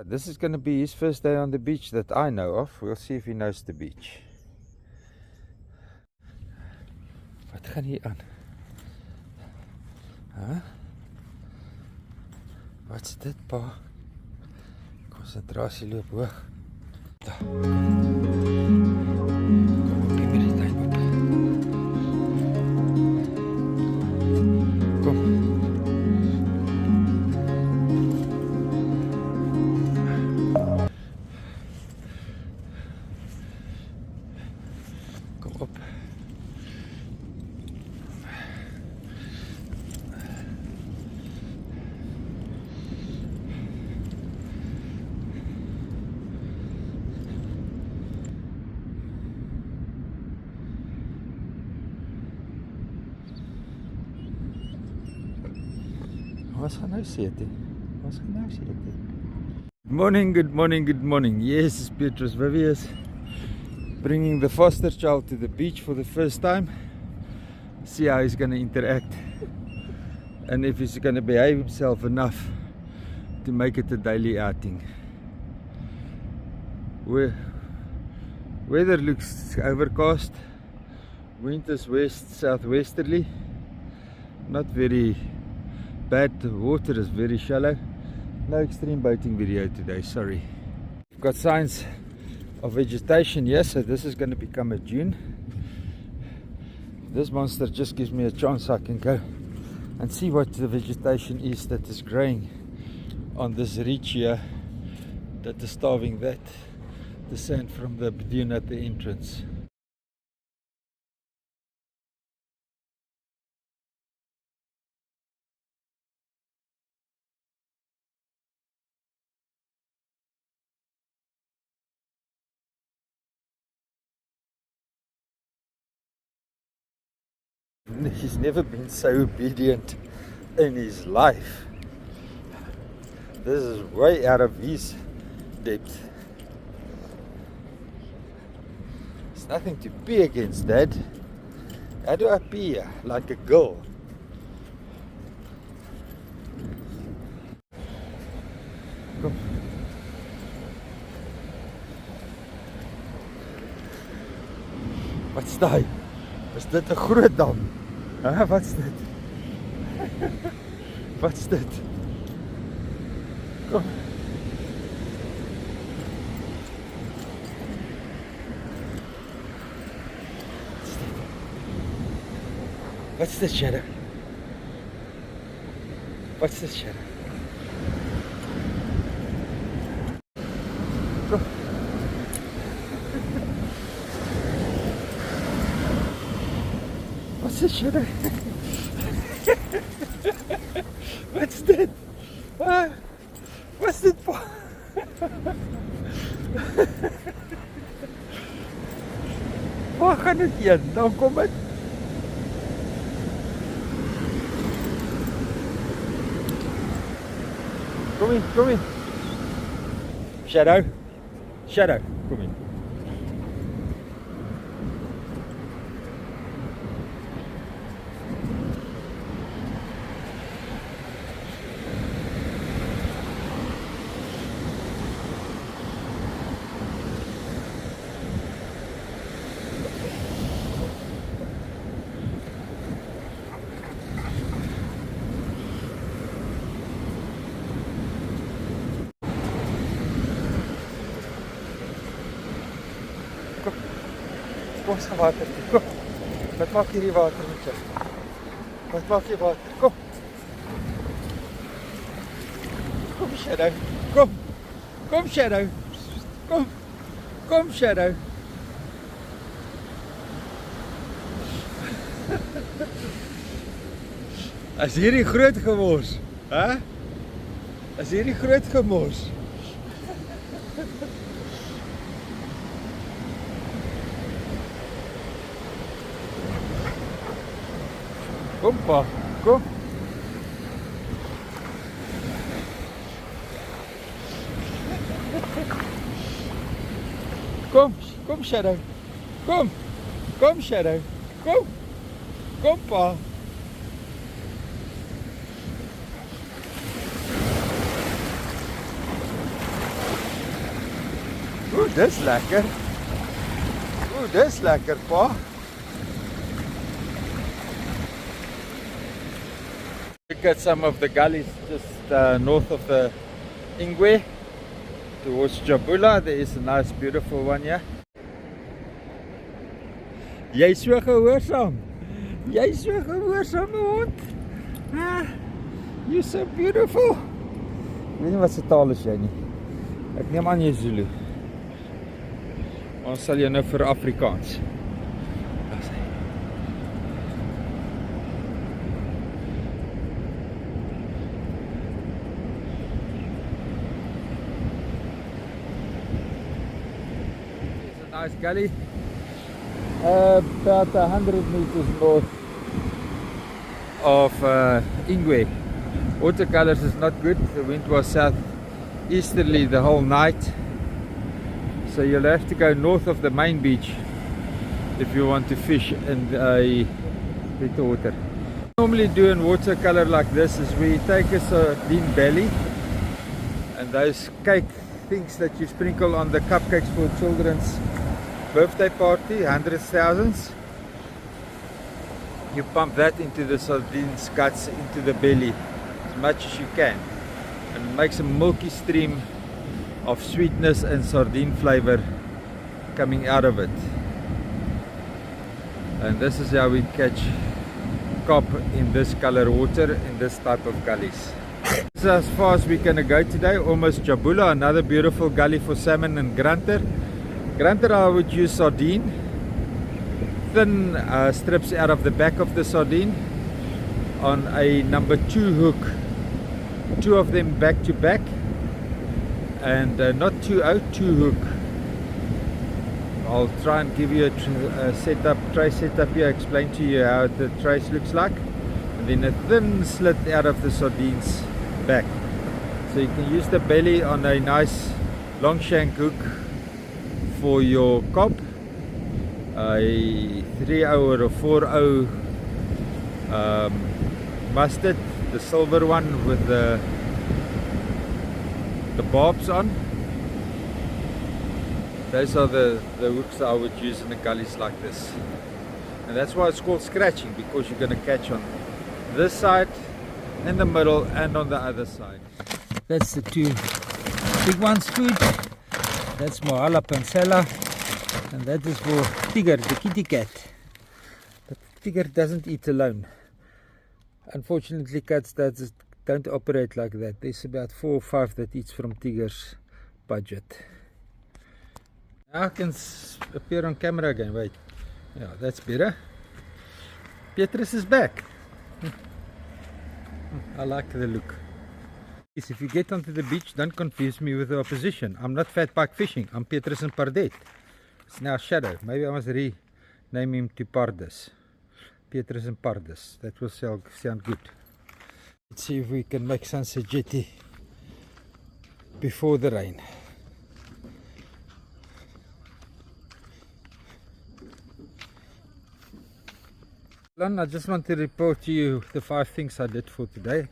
This is going to be his first day on the beach that I know of. We'll see if he knows the beach. Wat gaan hier aan? Huh? Wat's dit, pa? Konsentrasie loop hoog. Daar. Kom op, hier met die tuin op. Kom. Kom op. Wat gaan nou sê dit? Wat gaan nou sê dit? Good morning, good morning, good morning. Yes, it's Petrus Vivius bringing the foster child to the beach for the first time. See how he's going to interact and if he's going to behave himself enough to make it a daily outing. Weather looks overcast. Wind is southwesterly. Not very bad. The water is very shallow. No extreme boating video today, sorry. We've got signs of vegetation here, so this is going to become a dune. This monster just gives me a chance I can go and see what the vegetation is that is growing on this ridge here that is starving the sand from the dune at the entrance. He's never been so obedient in his life. This is way out of his depth. There's nothing to pee against, Dad. How do I pee? Like a girl. Kom. Wat's daai? Is dit 'n groot dam? Hè, wat's dit? Wat's dit? Kom. What's this, Shadow? What's this, Shadow? Kom. What's this, Shadow? What's dit? What's dit for? Waar gaan dit heen? Dan kom dit. Kom in, kom in. Shadow. Shadow, kom in. Kom ons gaan water toe, kom. Wat maak hierdie water met jou? Wat maak die water? Kom. Kom, Shadow. Kom. Kom, Shadow. Kom. Kom, Shadow. As hierdie groot gemors, hè? As hierdie groot gemors. Kom pa, kom. Kom, kom Shadow. Kom. Kom Shadow. Kom. Kom pa. Oeh, dis lekker. Oeh, dis lekker, pa. Look at some of the gullies just north of the Ingwe towards Jabula. There is a nice beautiful one here. Jy is so gehoorsaam. Jy is so gehoorsaam, hond. Ah, you're so beautiful. Ek weet nie wat se taal is jy nie. Ek neem aan jy Zulu. Ons sal jy nou vir Afrikaans. It's a nice gully. About 100 meters north of Ingwe. Watercolors is not good. The wind was southeasterly the whole night, so you'll have to go north of the main beach if you want to fish in a better water. Normally do in watercolor like this is we take a sardine belly and those cake things that you sprinkle on the cupcakes for children's birthday party, hundreds, thousands. You pump that into the sardines guts, into the belly as much as you can, and it makes a milky stream of sweetness and sardine flavor coming out of it. And this is how we catch carp in this color water in this type of gullies. This is as far as we're gonna go today. Almost Jabula, another beautiful gully for salmon and grunter. Grunter I would use sardine, thin strips out of the back of the sardine on a number 2 hook, 2 of them back to back, and not 2-0, 2 hook. I'll try and give you a setup, tray setup here, explain to you how the trace looks like, and then a thin slit out of the sardines back. So you can use the belly on a nice long shank hook for your cob, a 3-0 or a 4-0 mustard, the silver one with the barbs on. Those are the hooks that I would use in the gullies like this, and that's why it's called scratching, because you're going to catch on this side, in the middle, and on the other side. That's the 2 big ones food. That's Moala Pansella, and that is for Tiger, the kitty cat. But Tiger doesn't eat alone. Unfortunately, cats don't operate like that. There's about 4 or 5 that eats from Tiger's budget. Now I can appear on camera again. Wait, yeah, that's better. Petrus is back. I like the look. If you get onto the beach, don't confuse me with the opposition. I'm not fat pike fishing. I'm Petrus and Pardet. It's now Shadow. Maybe I must rename him to Pardus. Petrus and Pardus. That will sound good. Let's see if we can make Sunset Jetty before the rain. I just want to report to you the 5 things I did for today.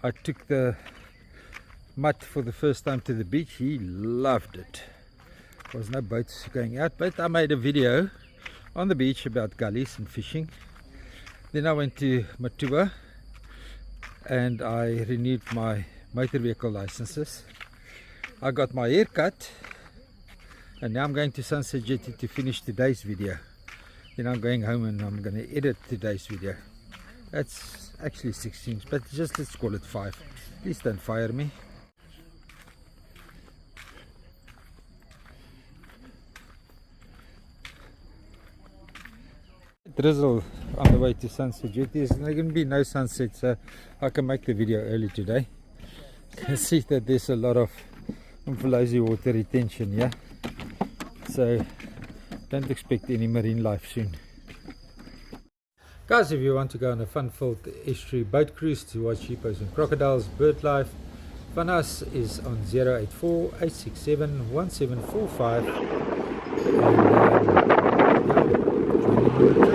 I took the mutt for the first time to the beach. He loved it. There was no boats going out, but I made a video on the beach about gullies and fishing. Then I went to Matua and I renewed my motor vehicle licenses. I got my hair cut, and now I'm going to Sunset Jetty to finish today's video. Then I'm going home and I'm going to edit today's video. That's actually 6 things, but just let's call it 5. Please don't fire me. Drizzle on the way to Sunset Jetty. There's going to be no sunset, so I can make the video early today. You can see that there's a lot of Umfolozi water retention here, so don't expect any marine life soon. Guys, if you want to go on a fun-filled estuary boat cruise to watch hippos and crocodiles, bird life, phone us is on 084 867 1745. And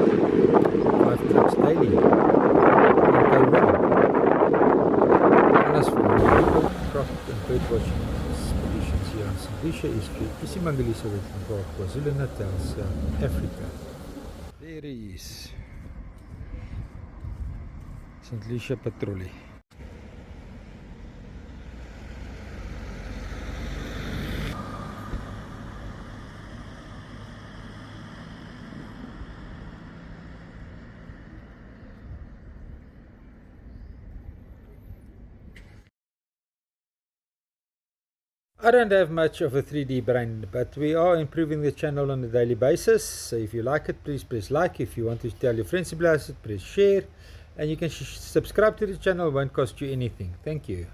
5 trips daily. And pay well. Phone us for hippo, croc and bird watching expeditions here on Lucia is cute. Isimangalisa Wetland Park, KwaZulu-Natal, South Africa. There he is. St. Lucia Patrollie. I don't have much of a 3D brain, but we are improving the channel on a daily basis. So if you like it, please press like. If you want to tell your friends about it, press share. And you can subscribe to the channel, it won't cost you anything. Thank you.